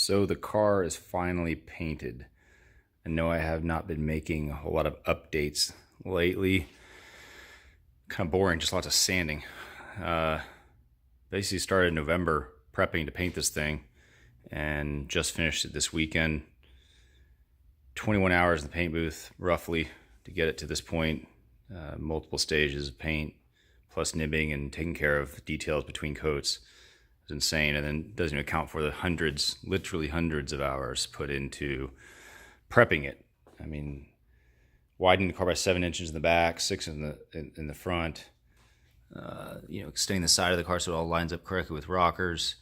So the car is finally painted. I know I have not been making a whole lot of updates lately. Kind of boring, just lots of sanding. Uh, Basically started in November prepping to paint this thing and just finished it this weekend. 21 hours in the paint booth, roughly, to get it to this point. Multiple stages of paint, plus nibbing and taking care of details between coats. It's insane. And then doesn't even account for the hundreds, literally hundreds of hours put into prepping it. I mean, widening the car by 7 inches in the back, 6 in the front. Extending the side of the car so it all lines up correctly with rockers.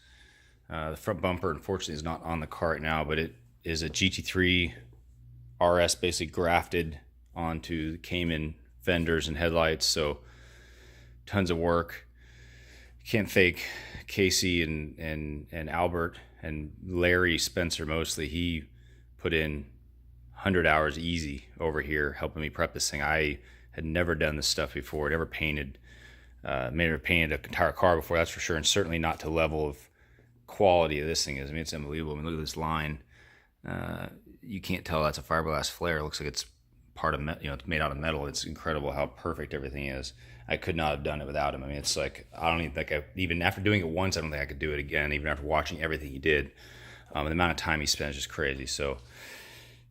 The front bumper, unfortunately, is not on the car right now, but it is a GT3 RS basically grafted onto the Cayman fenders and headlights. So tons of work. Can't fake Casey and Albert and Larry Spencer mostly. He put in 100 hours easy over here helping me prep this thing. I had never done this stuff before, never painted an entire car before, that's for sure, and certainly not to the level of quality of this thing is. I mean, it's unbelievable. I mean, look at this line. You can't tell that's a fiberglass flare. It looks like it's part of it's made out of metal. It's incredible how perfect everything is. I could not have done it without him. I mean, it's like, I don't even think even after doing it once, I don't think I could do it again, even after watching everything he did. The amount of time he spent is just crazy. So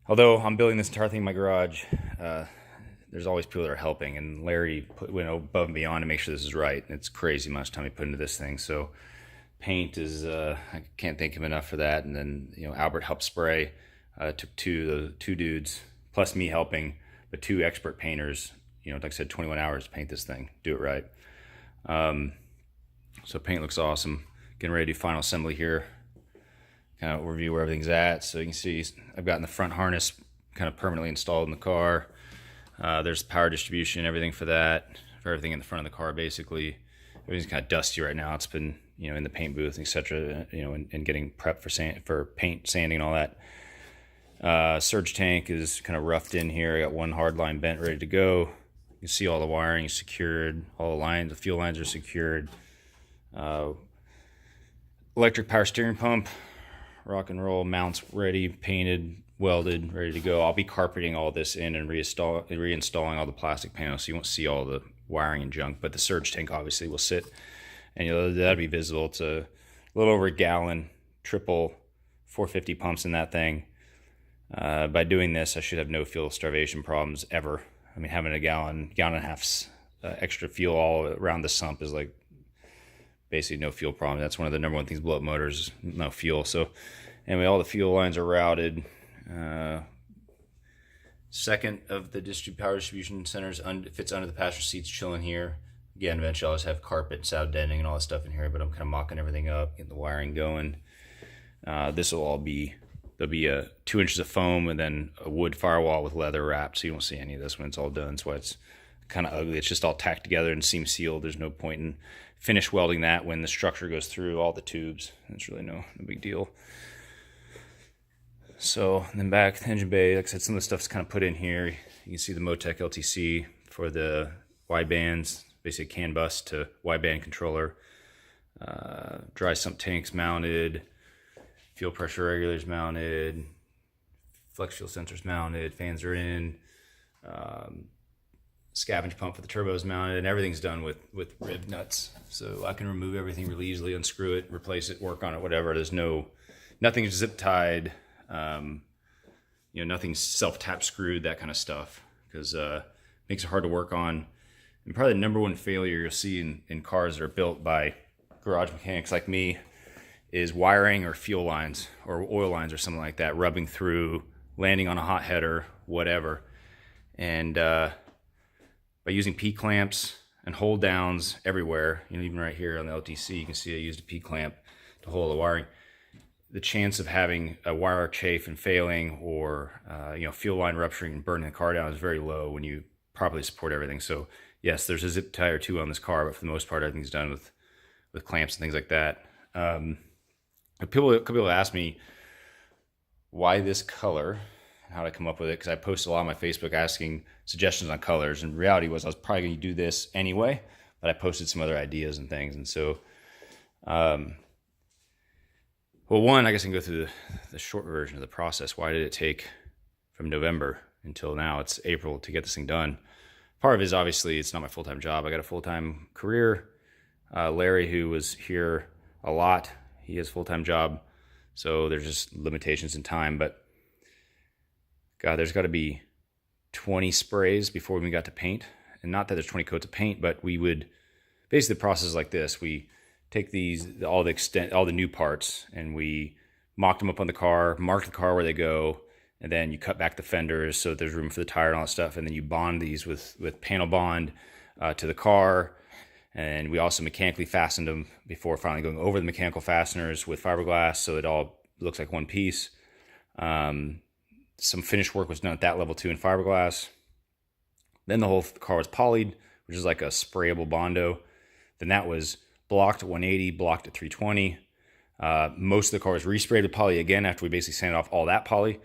although I'm building this entire thing in my garage, there's always people that are helping, and Larry went above and beyond to make sure this is right. And it's crazy how much time he put into this thing. So paint is, I can't thank him enough for that. And then, Albert helped spray. Took two dudes, plus me helping, but 2 expert painters, like I said, 21 hours to paint this thing, do it right. So paint looks awesome. Getting ready to do final assembly here. Kind of overview where everything's at. So you can see I've gotten the front harness kind of permanently installed in the car. There's power distribution, everything for that, for everything in the front of the car basically. Everything's kind of dusty right now. It's been, in the paint booth, etc. And getting prepped for paint, sanding, and all that. Surge tank is kind of roughed in here. I got one hard line bent, ready to go. You can see all the wiring is secured. All the lines, the fuel lines are secured. Electric power steering pump, rock and roll, mounts ready, painted, welded, ready to go. I'll be carpeting all this in and reinstalling all the plastic panels, so you won't see all the wiring and junk. But the surge tank obviously will sit, and that'll be visible. It's a little over a gallon, triple 450 pumps in that thing. By doing this, I should have no fuel starvation problems ever. I mean, having a gallon and a half extra fuel all around the sump is like basically no fuel problem. That's one of the number one things blow up motors, no fuel. So anyway, all the fuel lines are routed. Second of the power distribution centers fits under the passenger seats, chilling here. Again, eventually I'll just have carpet, sound denting, and all that stuff in here, but I'm kind of mocking everything up, getting the wiring going. This will all be... There'll be 2 inches of foam and then a wood firewall with leather wrapped, so you won't see any of this when it's all done. That's why it's kind of ugly. It's just all tacked together and seam sealed. There's no point in finish welding that when the structure goes through all the tubes. It's really no big deal. So then back to the engine bay, like I said, some of the stuff's kind of put in here. You can see the Motec LTC for the widebands, basically CAN bus to wideband controller. Dry sump tanks mounted. Fuel pressure regulators mounted, flex fuel sensors mounted, fans are in, scavenge pump for the turbos mounted, and everything's done with rib nuts. So I can remove everything really easily, unscrew it, replace it, work on it, whatever. There's nothing's zip tied, nothing's self-tap screwed, that kind of stuff, because it makes it hard to work on. And probably the number one failure you'll see in cars that are built by garage mechanics like me is wiring or fuel lines or oil lines or something like that, rubbing through, landing on a hot header, whatever. And by using P-clamps and hold downs everywhere, even right here on the LTC, you can see I used a P-clamp to hold the wiring. The chance of having a wire chafe and failing or fuel line rupturing and burning the car down is very low when you properly support everything. So yes, there's a zip tie or two on this car, but for the most part, everything's done with clamps and things like that. People ask me why this color, how to come up with it, because I post a lot on my Facebook asking suggestions on colors, and reality was I was probably going to do this anyway, but I posted some other ideas and things. And so Well, one, I guess I can go through the short version of the process. Why did it take from November until now? It's April to get this thing done. Part of it is obviously it's not my full-time job. I got a full-time career. Larry, who was here a lot, he has a full-time job. So there's just limitations in time. But God, there's got to be 20 sprays before we got to paint. And not that there's 20 coats of paint, but we would, basically the process is like this. We take all the new parts, and we mock them up on the car, mark the car where they go, and then you cut back the fenders so there's room for the tire and all that stuff, and then you bond these with panel bond to the car. And we also mechanically fastened them before finally going over the mechanical fasteners with fiberglass, so it all looks like one piece. Some finish work was done at that level too in fiberglass. Then the whole car was polyed, which is like a sprayable Bondo. Then that was blocked at 180, blocked at 320. Most of the car was resprayed with poly again after we basically sanded off all that poly,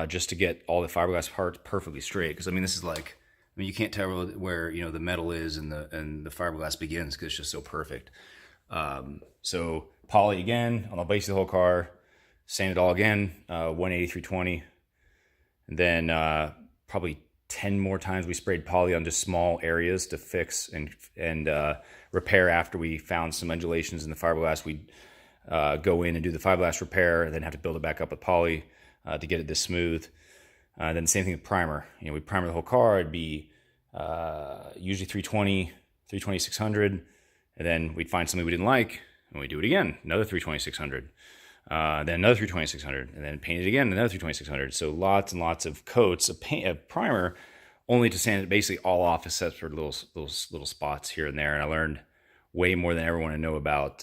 just to get all the fiberglass parts perfectly straight. Because I mean, this is like, I mean, you can't tell where the metal is and the fiberglass begins because it's just so perfect. So poly again on the base of the whole car, sand it all again, 180, 320. And then probably 10 more times we sprayed poly on just small areas to fix and repair after we found some undulations in the fiberglass. We'd go in and do the fiberglass repair and then have to build it back up with poly to get it this smooth. Then the same thing with primer. We'd primer the whole car. It'd be usually 320, 600. And then we'd find something we didn't like and we'd do it again. Another 320, 600. Then another 320, 600, and then paint it again, another 320, 600. So lots and lots of coats of primer, only to sand it basically all off except for little spots here and there. And I learned way more than I ever want to know about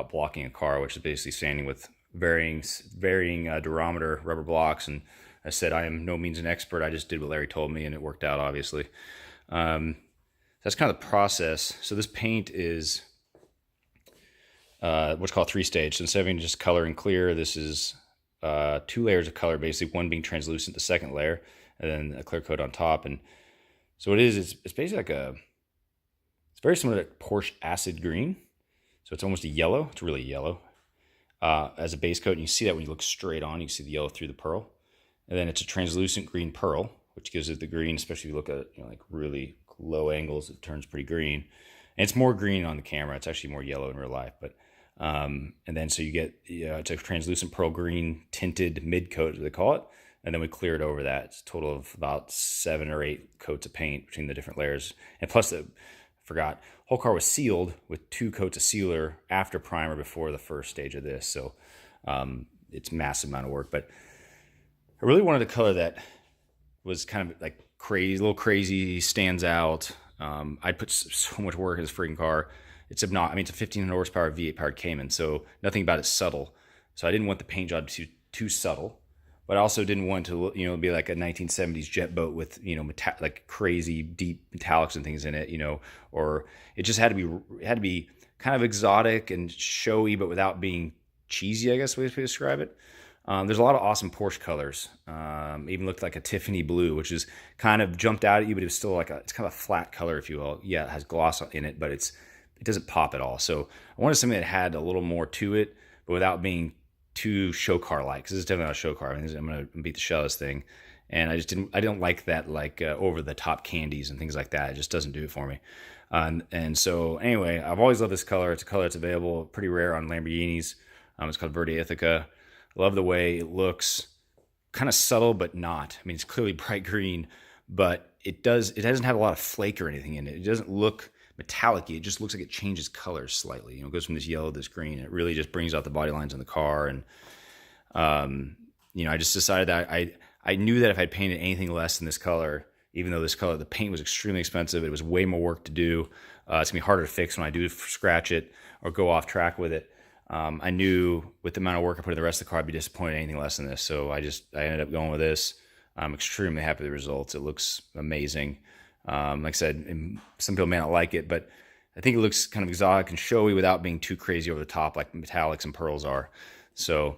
blocking a car, which is basically sanding with varying durometer rubber blocks. And I said I am no means an expert. I just did what Larry told me, and it worked out obviously. That's kind of the process. So this paint is what's called 3-stage. So instead of having just color and clear, this is 2 layers of color, basically, one being translucent, the second layer, and then a clear coat on top. And so it's basically like it's very similar to Porsche acid green. So it's almost a yellow. It's really yellow as a base coat. And you see that when you look straight on, you see the yellow through the pearl. And then it's a translucent green pearl, which gives it the green, especially if you look at like really low angles, it turns pretty green. And it's more green on the camera. It's actually more yellow in real life, but and then so you get it's a translucent pearl green tinted mid coat, as they call it, and then we clear it over that. It's a total of about 7 or 8 coats of paint between the different layers. And plus, whole car was sealed with 2 coats of sealer after primer before the first stage of this. So it's a massive amount of work. But I really wanted a color that was kind of like crazy, a little crazy, stands out. I'd put so much work in this freaking car. It's a 1500 horsepower V8 powered Cayman, so nothing about it's subtle. So I didn't want the paint job to be too subtle, but I also didn't want to be like a 1970s jet boat with like crazy deep metallics and things in it, or it just had to be kind of exotic and showy, but without being cheesy, I guess we describe it. There's a lot of awesome Porsche colors. Even looked like a Tiffany blue, which is kind of jumped out at you, but it was still it's kind of a flat color, if you will. Yeah, it has gloss in it, but it doesn't pop at all. So I wanted something that had a little more to it, but without being too show car like. Because this is definitely not a show car. I'm gonna beat the shit out of this thing, and I didn't like that over the top candies and things like that. It just doesn't do it for me. And so anyway, I've always loved this color. It's a color that's available, pretty rare on Lamborghinis. It's called Verde Ithica. Love the way it looks, kind of subtle, but not. I mean, it's clearly bright green, but it doesn't have a lot of flake or anything in it. It doesn't look metallic-y. It just looks like it changes colors slightly. It goes from this yellow to this green. It really just brings out the body lines in the car. And, I just decided that I knew that if I'd painted anything less than this color, even though this color, the paint was extremely expensive, it was way more work to do. It's gonna be harder to fix when I do scratch it or go off track with it. I knew with the amount of work I put in the rest of the car, I'd be disappointed in anything less than this. So I ended up going with this. I'm extremely happy with the results. It looks amazing. Like I said, some people may not like it, but I think it looks kind of exotic and showy without being too crazy over the top like metallics and pearls are. So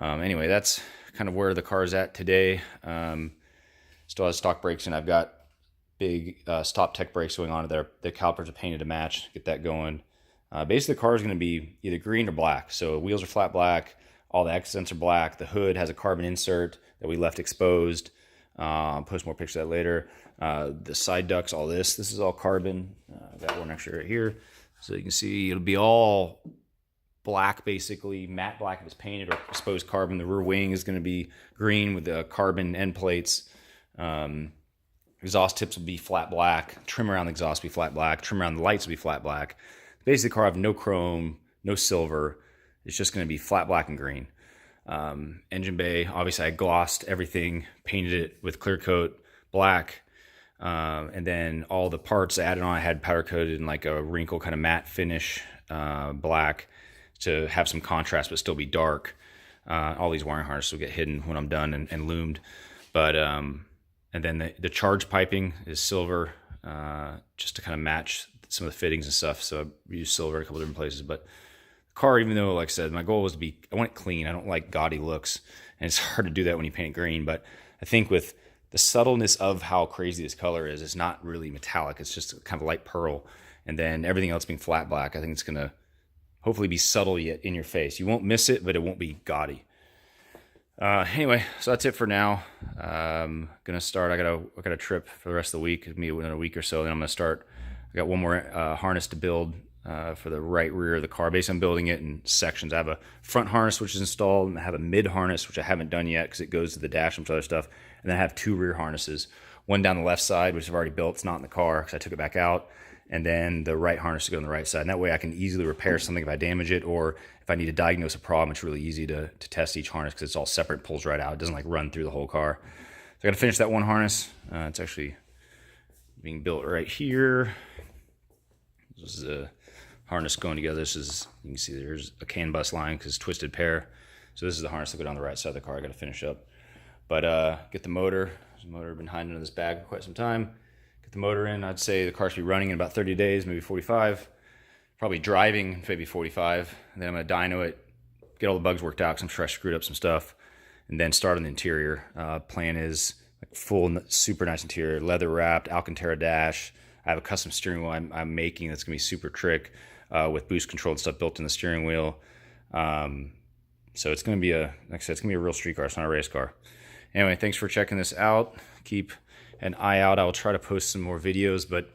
anyway, that's kind of where the car's at today. Still has stock brakes, and I've got big Stop Tech brakes going on there. The calipers are painted to match. Get that going. Basically, the car is going to be either green or black. So wheels are flat black. All the accents are black. The hood has a carbon insert that we left exposed. I'll post more pictures of that later. The side ducts, all this is all carbon. I've got one extra right here. So you can see it'll be all black, basically matte black if it's painted, or exposed carbon. The rear wing is going to be green with the carbon end plates. Exhaust tips will be flat black. Trim around the exhaust will be flat black. Trim around the lights will be flat black. Basically, the car will have no chrome, no silver. It's just going to be flat black and green. Engine bay, obviously I glossed everything, painted it with clear coat black. And then all the parts I added on, I had powder coated in like a wrinkle kind of matte finish, black, to have some contrast but still be dark. All these wiring harnesses will get hidden when I'm done and loomed. But and then the charge piping is silver, just to kind of match some of the fittings and stuff. So I used silver in a couple different places. But the car, even though, like I said, my goal was I want it clean. I don't like gaudy looks, and it's hard to do that when you paint it green. But I think with the subtleness of how crazy this color is, it's not really metallic. It's just kind of light pearl. And then everything else being flat black, I think it's going to hopefully be subtle yet in your face. You won't miss it, but it won't be gaudy. Anyway, so that's it for now. Gonna start. I got a trip for the rest of the week. Maybe within a week or so. Then I'm gonna start. I got one more harness to build for the right rear of the car. Basically, I'm building it in sections. I have a front harness which is installed, and I have a mid harness which I haven't done yet because it goes to the dash and some other stuff. And then I have two rear harnesses. One down the left side, which I've already built. It's not in the car because I took it back out. And then the right harness to go on the right side. And that way I can easily repair something if I damage it, or if I need to diagnose a problem, it's really easy to test each harness because it's all separate, pulls right out. It doesn't like run through the whole car. So I got to finish that one harness. It's actually being built right here. This is a harness going together. This is, you can see there's a CAN bus line because it's twisted pair. So this is the harness that go down the right side of the car. I got to finish up. But get the motor. There's a motor been hiding under this bag for quite some time. Get the motor in. I'd say the car should be running in about 30 days, maybe 45. Probably driving maybe 45. And then I'm going to dyno it, get all the bugs worked out because I'm sure I screwed up some stuff, and then start on the interior. Plan is like full, super nice interior, leather wrapped, Alcantara dash. I have a custom steering wheel I'm making that's going to be super trick with boost control and stuff built in the steering wheel. So it's going to be like I said, it's going to be a real street car. It's not a race car. Anyway, thanks for checking this out. Keep an eye out. I will try to post some more videos, but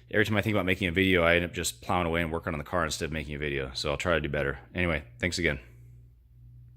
every time I think about making a video, I end up just plowing away and working on the car instead of making a video. So I'll try to do better. Anyway, thanks again.